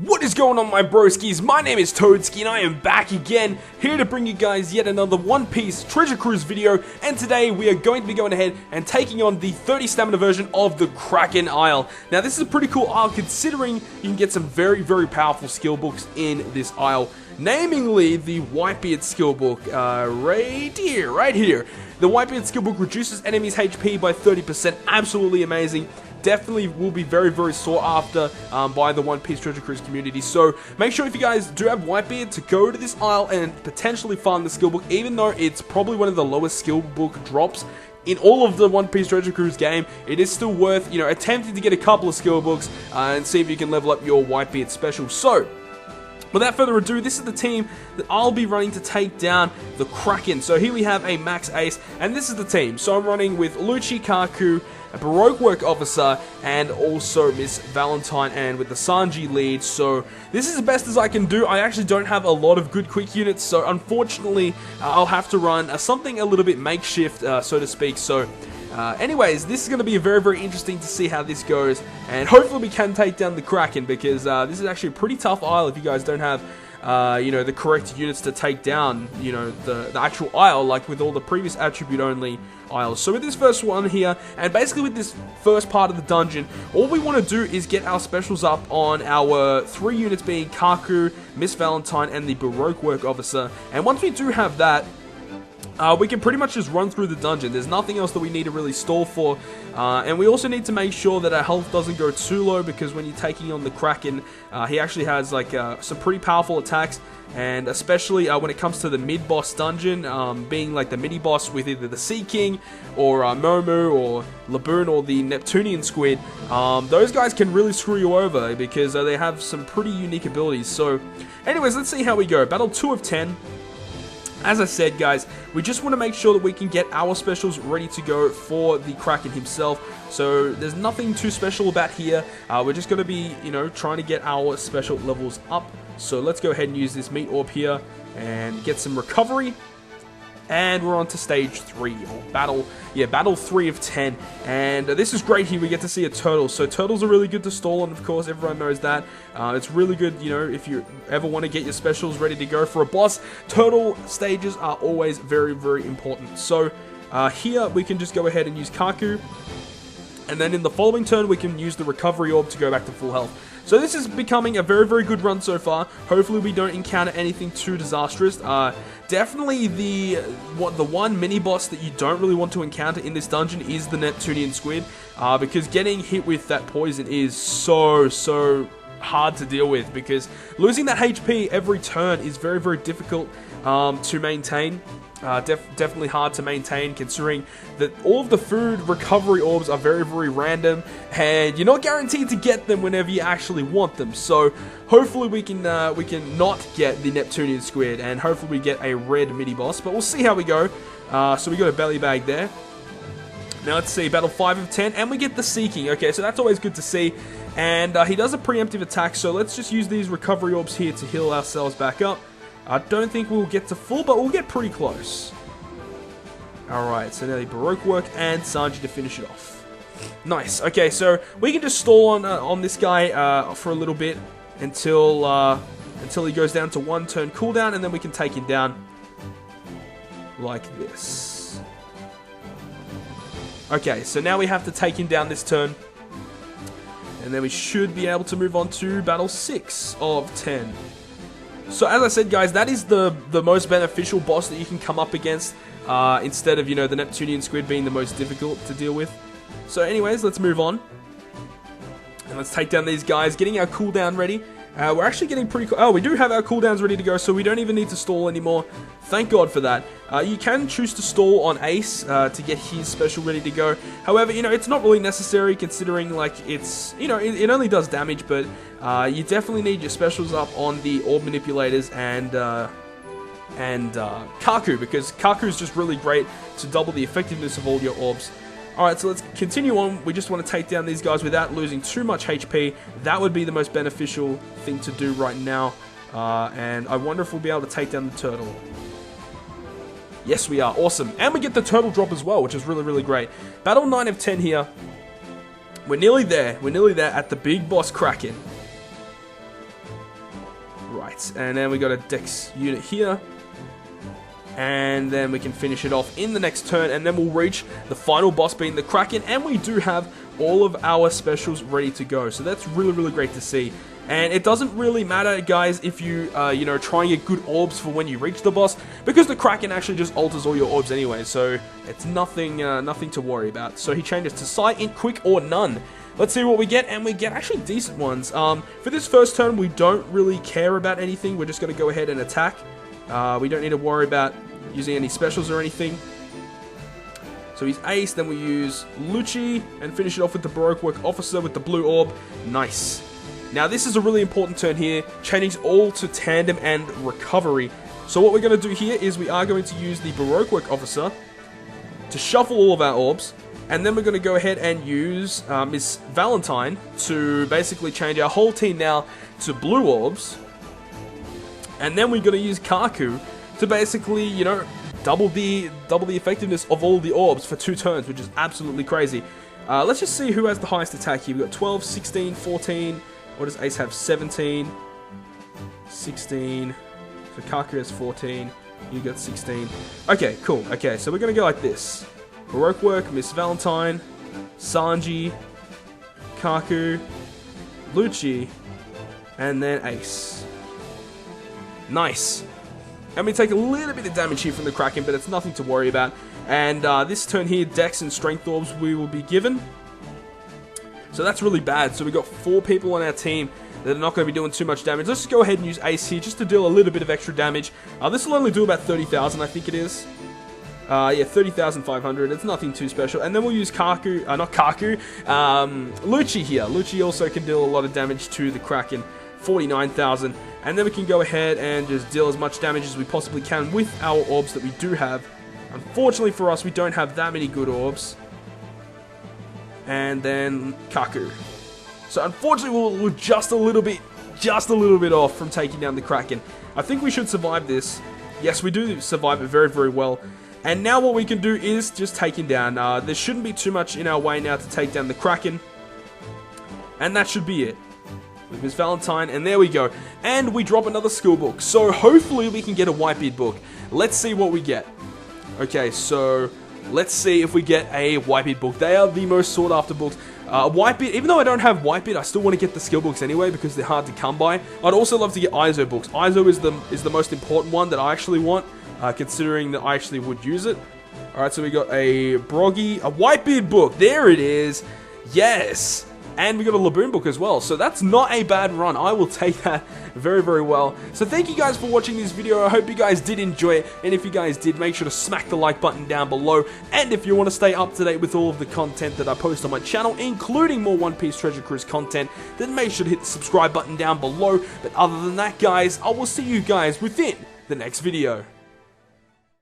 What is going on, my broskiis? My name is Toadski and I am back again, here to bring you guys yet another One Piece Treasure Cruise video, and today we are going to be going ahead and taking on the 30 stamina version of the KRAKEN Isle. Now this is a pretty cool isle considering you can get some very powerful skill books in this isle, namely the Whitebeard skill book, right here. The Whitebeard skill book reduces enemies' HP by 30%, absolutely amazing. Definitely will be very sought after by the One Piece Treasure Cruise community. So make sure if you guys do have Whitebeard to go to this isle and potentially farm the skill book, even though it's probably one of the lowest skill book drops in all of the One Piece Treasure Cruise game. It is still worth, attempting to get a couple of skill books and see if you can level up your Whitebeard special. So without further ado, this is the team that I'll be running to take down the KRAKEN. So here we have a max ace, and this is the team. So I'm running with Lucci, Kaku, a Baroque Work Officer, and also Miss Valentine, and with the Sanji lead. So this is as best as I can do. I actually don't have a lot of good quick units, so unfortunately I'll have to run something a little bit makeshift, so to speak. So anyways, this is going to be very interesting to see how this goes, and hopefully we can take down the KRAKEN, because this is actually a pretty tough isle if you guys don't have the correct units to take down, the actual isle, like with all the previous attribute-only isles. So with this first one here, and basically with this first part of the dungeon, all we want to do is get our specials up on our 3 units, being Kaku, Miss Valentine, and the Baroque Work Officer. And once we do have that, we can pretty much just run through the dungeon. There's nothing else that we need to really stall for. And we also need to make sure that our health doesn't go too low, because when you're taking on the KRAKEN, he actually has like some pretty powerful attacks. And especially when it comes to the mid-boss dungeon, being like the mini-boss with either the Sea King, or Momu, or Laboon, or the Neptunian Squid, those guys can really screw you over, because they have some pretty unique abilities. So anyways, let's see how we go. Battle 2 of 10. As I said, guys, we just want to make sure that we can get our specials ready to go for the KRAKEN himself. So there's nothing too special about here. We're just going to be, trying to get our special levels up. So let's go ahead and use this meat orb here and get some recovery. And we're on to stage 3, or battle 3 of 10. And this is great here, we get to see a turtle. So turtles are really good to stall, and of course everyone knows that. It's really good, if you ever want to get your specials ready to go for a boss. Turtle stages are always very important. So here we can just go ahead and use Kaku. And then in the following turn, we can use the recovery orb to go back to full health. So this is becoming a very good run so far. Hopefully we don't encounter anything too disastrous. Definitely the one mini-boss that you don't really want to encounter in this dungeon is the Neptunian Squid. Because getting hit with that poison is so hard to deal with, because losing that HP every turn is very difficult to maintain. Definitely hard to maintain, considering that all of the food recovery orbs are very random, and you're not guaranteed to get them whenever you actually want them. So hopefully we can not get the Neptunian Squid, and hopefully we get a red mini boss. But we'll see how we go. So we got a belly bag there. Now let's see, battle 5 of 10, and we get the Sea King. Okay, so that's always good to see. And he does a preemptive attack, so let's just use these recovery orbs here to heal ourselves back up. I don't think we'll get to full, but we'll get pretty close. Alright, so now the Baroque Work and Sanji to finish it off. Nice. Okay, so we can just stall on this guy for a little bit until he goes down to 1 turn cooldown, and then we can take him down like this. Okay, so now we have to take him down this turn, and then we should be able to move on to battle 6 of 10. So as I said, guys, that is the most beneficial boss that you can come up against, instead of, the Neptunian Squid being the most difficult to deal with. So anyways, let's move on. And let's take down these guys, getting our cooldown ready. We're actually getting pretty cool. Oh, we do have our cooldowns ready to go, so we don't even need to stall anymore. Thank God for that. You can choose to stall on Ace to get his special ready to go. However, it's not really necessary, considering like it's, it only does damage, but you definitely need your specials up on the orb manipulators and Kaku, because Kaku is just really great to double the effectiveness of all your orbs. Alright, so let's continue on. We just want to take down these guys without losing too much HP. That would be the most beneficial thing to do right now. And I wonder if we'll be able to take down the turtle. Yes, we are. Awesome. And we get the turtle drop as well, which is really great. Battle 9 of 10 here. We're nearly there. We're nearly there at the big boss KRAKEN. Right, and then we got a Dex unit here. And then we can finish it off in the next turn, and then we'll reach the final boss being the Kraken, and we do have all of our specials ready to go. So that's really, really great to see. And it doesn't really matter, guys, if you, you know, try and get good orbs for when you reach the boss, because the Kraken actually just alters all your orbs anyway, so it's nothing, nothing to worry about. So he changes to Sight, Int, Quick, or None. Let's see what we get, and we get actually decent ones. For this first turn, we don't really care about anything. We're just going to go ahead and attack. We don't need to worry about using any specials or anything. So he's Ace, then we use Lucci, and finish it off with the Baroque Work Officer with the blue orb. Nice. Now this is a really important turn here, changing all to Tandem and Recovery. So what we're going to do here is we are going to use the Baroque Work Officer to shuffle all of our orbs, and then we're going to go ahead and use Miss Valentine to basically change our whole team now to blue orbs. And then we're going to use Kaku to basically, you know, double the effectiveness of all the orbs for 2 turns, which is absolutely crazy. Let's just see who has the highest attack here. We've got 12, 16, 14. What does Ace have? 17, 16. So Kaku has 14. You got 16. Okay, cool. Okay, so we're going to go like this. Baroque Work, Miss Valentine, Sanji, Kaku, Lucci, and then Ace. Nice. And we take a little bit of damage here from the Kraken, but it's nothing to worry about. And this turn here, Dex and Strength Orbs we will be given. So that's really bad. So we've got 4 people on our team that are not going to be doing too much damage. Let's just go ahead and use Ace here just to deal a little bit of extra damage. This will only do about 30,000, I think it is. Yeah, 30,500. It's nothing too special. And then we'll use Kaku, not Kaku, Lucci here. Lucci also can deal a lot of damage to the Kraken. 49,000, and then we can go ahead and just deal as much damage as we possibly can with our orbs that we do have. Unfortunately for us, we don't have that many good orbs. And then Kaku. So unfortunately, we're just a little bit off from taking down the Kraken. I think we should survive this. Yes, we do survive it very, very well. And now what we can do is just take him down. There shouldn't be too much in our way now to take down the Kraken. And that should be it. With Miss Valentine, and there we go. And we drop another skill book. So hopefully we can get a Whitebeard book. Let's see what we get. Okay, so let's see if we get a Whitebeard book. They are the most sought after books. Whitebeard, even though I don't have Whitebeard, I still want to get the skill books anyway because they're hard to come by. I'd also love to get ISO books. ISO is the most important one that I actually want, considering that I actually would use it. Alright, so we got a Whitebeard book. There it is. Yes. And we got a Laboon book as well, so that's not a bad run. I will take that very, very well. So thank you guys for watching this video. I hope you guys did enjoy it, and if you guys did, make sure to smack the like button down below. And if you want to stay up to date with all of the content that I post on my channel, including more One Piece Treasure Cruise content, then make sure to hit the subscribe button down below. But other than that, guys, I will see you guys within the next video.